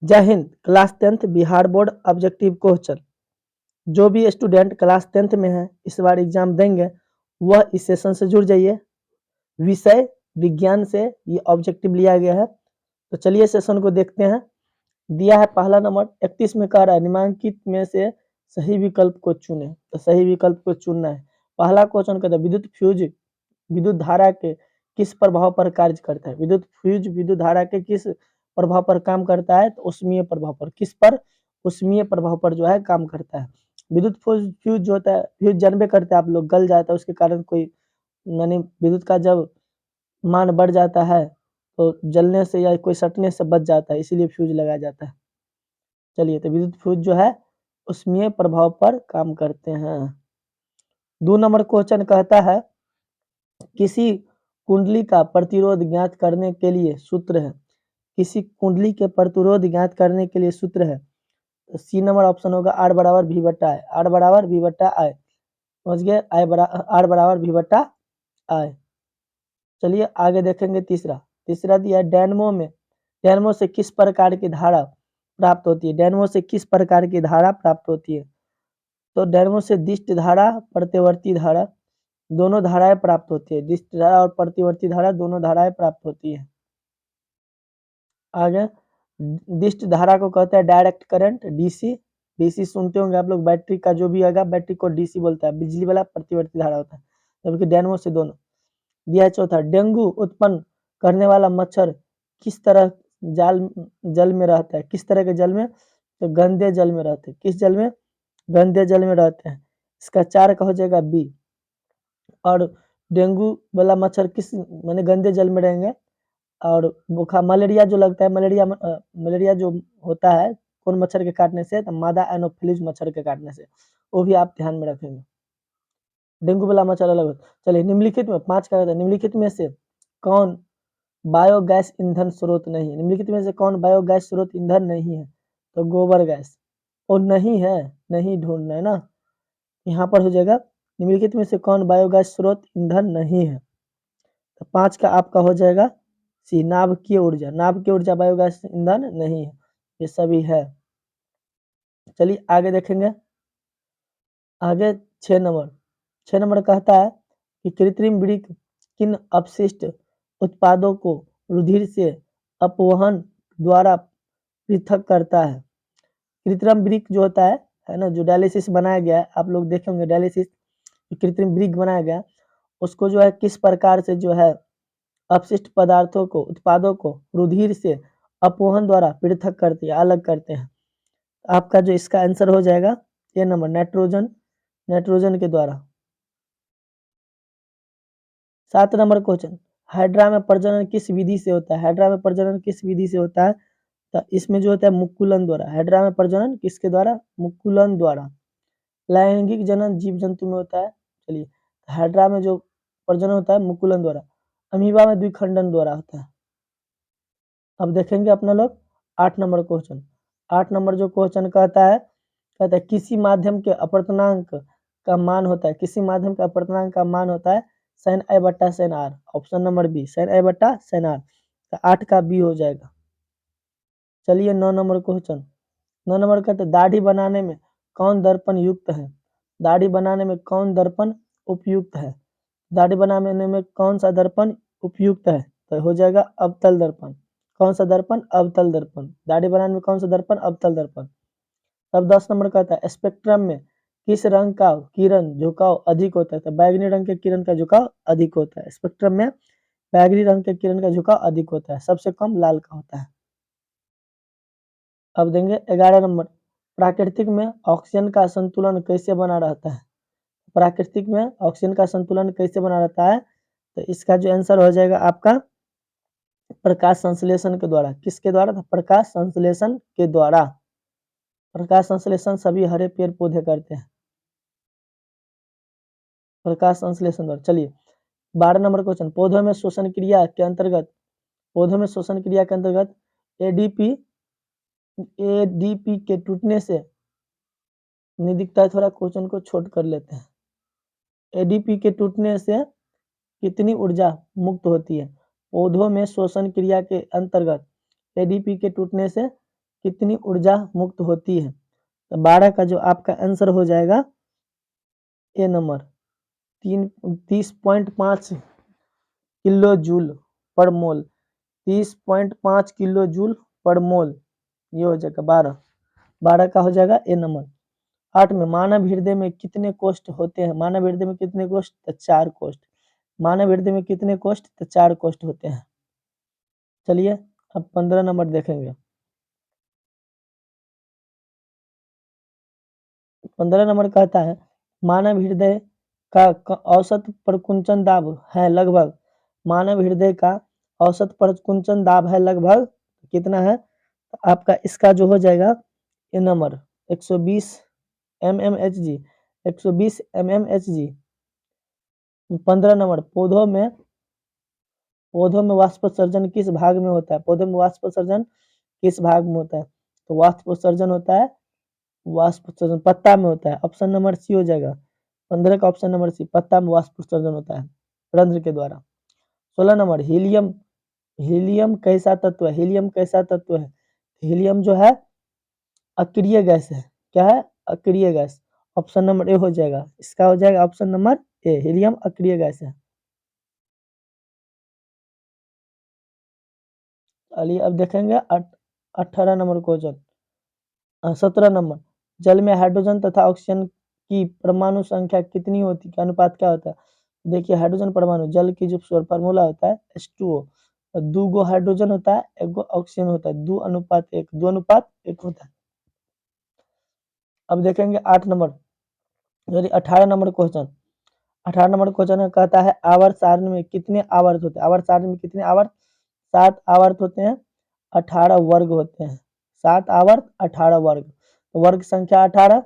जय Hind. Class 10th Bihar board objective question. जो भी स्टूडेंट क्लास 10th में है इस बार एग्जाम देंगे वह इस सेशन से जुड़ जाइए। विषय विज्ञान से ये ऑब्जेक्टिव लिया गया है। तो चलिए सेशन को देखते हैं। दिया है पहला नंबर 31 में कह रहा है निम्नलिखित में से सही विकल्प को चुने। तो सही विकल्प को चुनना है। पहला क्वेश्चन कहता है विद्युत फ्यूज विद्युत धारा के किस प्रभाव पर कार्य करता है। विद्युत फ्यूज विद्युत धारा के किस प्रभाव पर काम करता है। तो उष्मीय प्रभाव पर। किस पर? उष्मीय प्रभाव पर जो है काम करता है। विद्युत फ्यूज जो होता है, फ्यूज जानबे करते हैं आप लोग, गल जाता है उसके कारण कोई यानी विद्युत का जब मान बढ़ जाता है तो जलने से या कोई सटने से बच जाता है, इसीलिए फ्यूज लगाया जाता है। चलिए, तो विद्युत फ्यूज जो है उष्मीय प्रभाव पर काम करते हैं। 2 नंबर क्वेश्चन कहता है किसी कुंडली का प्रतिरोध ज्ञात करने के लिए सूत्र है। किसी कुंडली के प्रतिरोध ज्ञात करने के लिए सूत्र है। तो सी नंबर ऑप्शन होगा आर बराबर वी बट्टा आई। आर बराबर वी बट्टा आई, समझ गए? आर बराबर वी बट्टा आई। चलिए आगे देखेंगे। तीसरा दिया है डैनमो से किस प्रकार की धारा प्राप्त होती है। डैनमो से किस प्रकार की धारा प्राप्त होती है। तो डैनमो से दिष्ट धारा, प्रतिवर्ती धारा दोनों धाराएं प्राप्त होती है। दिष्ट धारा और प्रतिवर्ती धारा दोनों धाराएं प्राप्त होती है। आगे दिष्ट धारा को कहते हैं डायरेक्ट करंट, डीसी। डीसी सुनते होंगे आप लोग, बैटरी का जो भी आएगा बैटरी को डीसी बोलता है। बिजली वाला प्रतिवर्ती धारा होता है, जबकि डैनमो से दोनों। दिया चौथा डेंगू उत्पन्न करने वाला मच्छर किस तरह जल में रहता है। किस तरह के जल में? तो गंदे जल में रहते हैं। किस जल में? गंदे जल में रहते हैं। इसका 4 का हो जाएगा बी। और डेंगू वाला मच्छर किस माने गंदे जल में रहेंगे। और बुखार मलेरिया जो लगता है, मलेरिया जो होता है कौन मच्छर के काटने से? तो मादा एनोफिलीज मच्छर के काटने से। वो भी आप ध्यान में रखेंगे। डेंगू वाला मच्छर अलग होता है। चलिए निम्नलिखित में 5 का है, निम्नलिखित में से कौन बायोगैस ईंधन स्रोत नहीं है। निम्नलिखित में से कौन बायोगैस स्रोत ईंधन नहीं है। तो गोबर गैस। और नहीं है, नहीं ढूंढना है ना, यहाँ पर हो जाएगा निम्नलिखित में से कौन बायोगैस स्रोत ईंधन नहीं है। तो 5 का आपका हो जाएगा सी नाभिकीय ऊर्जा। नाभिकीय ऊर्जा बायोगैस ईंधन नहीं है, ये सभी है। चलिए आगे देखेंगे। आगे 6 नंबर कहता है कि कृत्रिम वृक्क किन अपशिष्ट उत्पादों को रुधिर से अपवहन द्वारा पृथक करता है। कृत्रिम वृक्क जो होता है ना, जो डायलिसिस बनाया गया है, आप लोग देखे होंगे डायलिसिस, कृत्रिम वृक्क बनाया गया उसको जो है किस प्रकार से जो है अपशिष्ट पदार्थों को, उत्पादों को रुधिर से अपवहन द्वारा पृथक करती है, अलग करते हैं। आपका जो इसका आंसर हो जाएगा ये नंबर नाइट्रोजन के द्वारा। 7 नंबर क्वेश्चन हाइड्रा में प्रजनन किस विधि से होता है। हाइड्रा में प्रजनन किस विधि से होता है। तो इसमें जो होता है मुक्कुलन द्वारा। हाइड्रा में प्रजनन किसके द्वारा? मुक्कुलन द्वारा। लैंगिक जनन जीव जंतु में होता है। चलिए, हाइड्रा में जो प्रजनन होता है मुक्कुलन द्वारा। अमीबा में द्विखंडन द्वारा होता है। अब देखेंगे अपना लोग 8 नंबर क्वेश्चन। 8 नंबर जो क्वेश्चन कहता है किसी माध्यम के अपवर्तनांक का मान होता है। किसी माध्यम का अपवर्तनांक का मान होता है sin a बट्टा sin r। Option number B sin a बट्टा sin r। तो 8 का बी हो जाएगा। चलिए 9 नंबर क्वेश्चन। 9 नंबर कहते दाढ़ी बनाने में कौन दर्पण युक्त है। दाढ़ी बनाने में कौन दर्पण उपयुक्त है। दाढ़ी बनाने में कौन सा दर्पण उपयुक्त है। तो हो जाएगा अवतल दर्पण। कौन सा दर्पण? अवतल दर्पण। दाढ़ी बनाने में कौन सा दर्पण? अवतल दर्पण। तब 10 नंबर कहता है स्पेक्ट्रम में किस रंग का किरण झुकाव अधिक होता है। तो बैगनी रंग के किरण का झुकाव अधिक होता है। स्पेक्ट्रम में बैगनी रंग के किरण का झुकाव अधिक होता है, सबसे कम लाल का होता है। अब देंगे 11 नंबर प्राकृतिक में ऑक्सीजन का संतुलन कैसे बना रहता है। प्राकृतिक में ऑक्सीजन का संतुलन कैसे बना रहता है। तो इसका जो आंसर हो जाएगा आपका प्रकाश संश्लेषण के द्वारा। किसके द्वारा? तो प्रकाश संश्लेषण के द्वारा। प्रकाश संश्लेषण सभी हरे पेड़ पौधे करते हैं, प्रकाश संश्लेषण द्वारा। चलिए 12 नंबर क्वेश्चन पौधों में श्वसन क्रिया के अंतर्गत एडीपी के टूटने से नहीं दिखता है, थोड़ा क्वेश्चन को छोट कर लेते हैं। एडीपी के टूटने से कितनी ऊर्जा मुक्त होती है। पौधों में श्वसन क्रिया के अंतर्गत एडीपी के टूटने से कितनी ऊर्जा मुक्त होती है? तो 12 का जो आपका आंसर हो जाएगा ए नंबर 30.5 किलो जूल पर मोल, 30.5 किलो जूल पर मोल, ये हो जाएगा 12। 12 का हो जाएगा ए नंबर। 8 में मानव हृदय में कितने कोष्ठ होते हैं? मानव हृदय में कितने कोष्ठ? तो 4 कोष्ठ। मानव हृदय में कितने कोष्ठ? तो 4 कोष्ठ होते हैं। चलिए अब 15 नंबर देखेंगे। 15 नंबर कहता है मानव हृदय का औसत प्रकुंचन दाब है लगभग, मानव हृदय का औसत प्रकुंचन दाब है लगभग कितना है? तो आपका इसका जो हो जाएगा ये नंबर 120 mmHg, 120 mmHg। 15 नंबर पौधों में वाष्पोत्सर्जन किस भाग में होता है? पौधों में वाष्पोत्सर्जन किस भाग में होता है? तो वाष्पोत्सर्जन होता है वाष्पोत्सर्जन पत्ता में होता है। ऑप्शन नंबर सी हो जाएगा। 15 का ऑप्शन नंबर सी, पत्ता में वाष्पोत्सर्जन होता है रंध्र के द्वारा। 16 नंबर हीलियम, हीलियम कैसा तत्व है? हीलियम कैसा तत्व है? हीलियम जो है अक्रिय गैस है। क्या है? अक्रिय गैस। ऑप्शन नंबर ए हो जाएगा। इसका हो जाएगा ऑप्शन नंबर ए, हीलियम अक्रिय गैस है। चलिए अब देखेंगे 18 नंबर क्वेश्चन। 17 नंबर जल में हाइड्रोजन तथा ऑक्सीजन की परमाणु संख्या कितनी होती है? अनुपात क्या होता है? देखिए हाइड्रोजन परमाणु जल की जो फॉर्मूला होता है H2O, 2 गो हाइड्रोजन होता है, 1 गो ऑक्सीजन होता है, 2:1, 2:1 होता है। अब देखेंगे 8 नंबर यानी 18 नंबर क्वेश्चन। 18 नंबर क्वेश्चन कहता है आवर्त सारणी में कितने आवर्त होते हैं? आवर्त सारणी में कितने आवर्त? 7 आवर्त होते हैं, 18 वर्ग होते हैं। 7 आवर्त 18 वर्ग, तो वर्ग संख्या 18,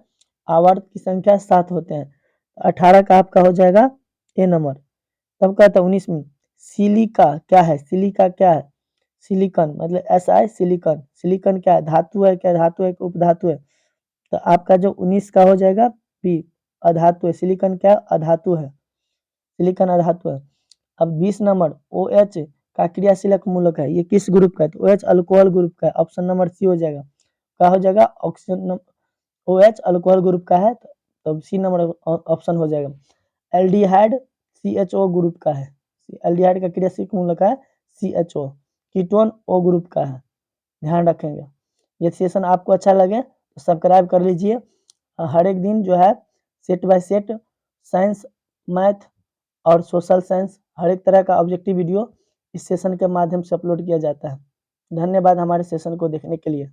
आवर्त की संख्या 7 होते हैं। 18 का आपका हो जाएगा ए नंबर। तब कहता है 19 में सिलिका क्या है? सिलिका क्या है? सिलिकॉन मतलब SI सिलिकॉन। सिलिकॉन क्या है? धातु है क्या? धातु है कि उपधातु है? तो आपका जो 19 का हो जाएगा बी, अधातु है। सिलिकॉन क्या है? अधातु है। सिलिकॉन अधातु है। अब 20 नंबर OH का क्रियाशीलक मूलक है, ये किस ग्रुप का है? तो OH अल्कोहल ग्रुप का है। ऑप्शन नंबर सी हो जाएगा। क्या हो जाएगा? ऑक्सीजन OH अल्कोहल ग्रुप का है, तब सी नंबर ऑप्शन हो जाएगा। एल्डिहाइड CHO ग्रुप का है। एल्डिहाइड का क्रियाशीलक मूलक है CHO। कीटोन O ग्रुप का है। ध्यान रखेंगे। ये सेशन आपको अच्छा लगे तो सब्सक्राइब कर लीजिए। हर एक दिन जो है set by set science, math और सोशल साइंस हर एक तरह का ऑब्जेक्टिव वीडियो इस सेशन के माध्यम से अपलोड किया जाता है। धन्यवाद हमारे सेशन को देखने के लिए।